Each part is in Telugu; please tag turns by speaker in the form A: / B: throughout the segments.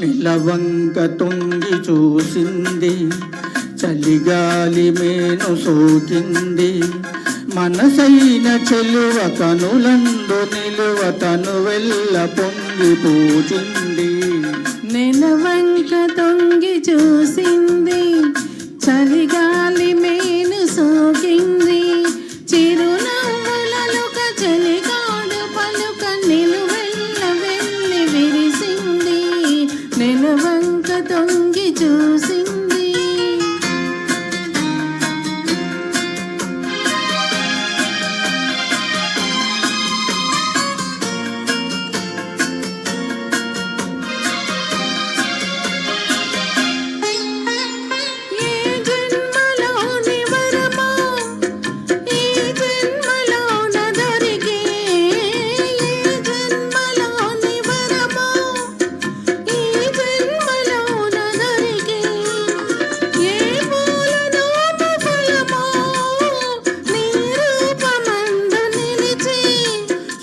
A: నిలవంక తొంగి చూసింది, చలిగాలి మేను సోకింది. మనసైన చెలువ కనులందు నిలువ తను వెళ్ళ పొంగి పూచింది.
B: నిలవంక తొంగి చూసింది, చలిగాలి మేను సోకింది. చిరునవ్వులలుక చలిగాడు పలుక నిలువెల్ల వెళ్ళి విరిసింది. నిలవంక తొంగి చూసింది.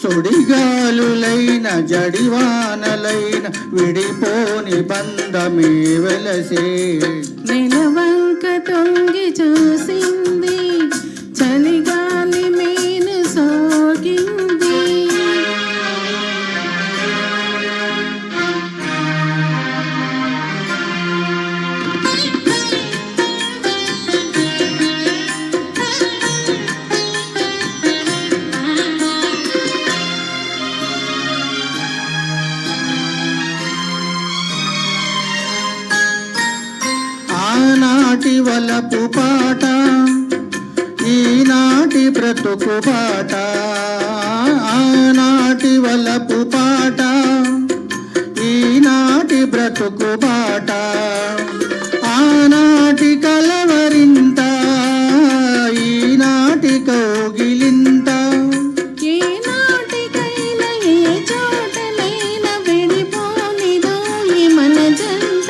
A: సుడిగాలులైన జడివానలైన విడిపోని బంధమే వెలసే.
B: నిలవంక తొంగి చూసింది, చలిగాలి మేను సోకింది.
A: ఆనాటి వలపు పాట, ఈనాటి బ్రతుకు పాట. ఆనాటి వలపు పాట, ఈనాటి బ్రతుకు పాట. ఆనాటి కలవరింత, ఈనాటి కౌగిలింత.
B: ఏనాటికైనా ఏ చోటనైనా విడిపోనిదో ఈ మన జంట.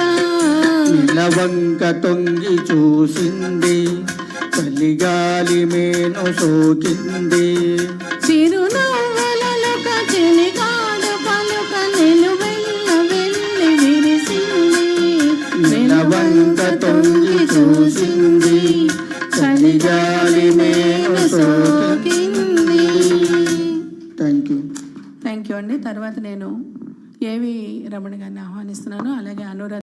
A: నిలవంక తొంగి చూసింది, చలిగాలి మేను సోకింది.
B: చిరునవ్వులలుక చలిగాడు పలుక నిలువెల్ల వెళ్ళి విరిసింది.
A: నిలవంక తొంగి చూసింది, చలిగాలి మేను సోకింది. థ్యాంక్ యూ
B: అండి. తర్వాత నేను ఏవి రమణ గారిని ఆహ్వానిస్తున్నాను. అలాగే అనురాధ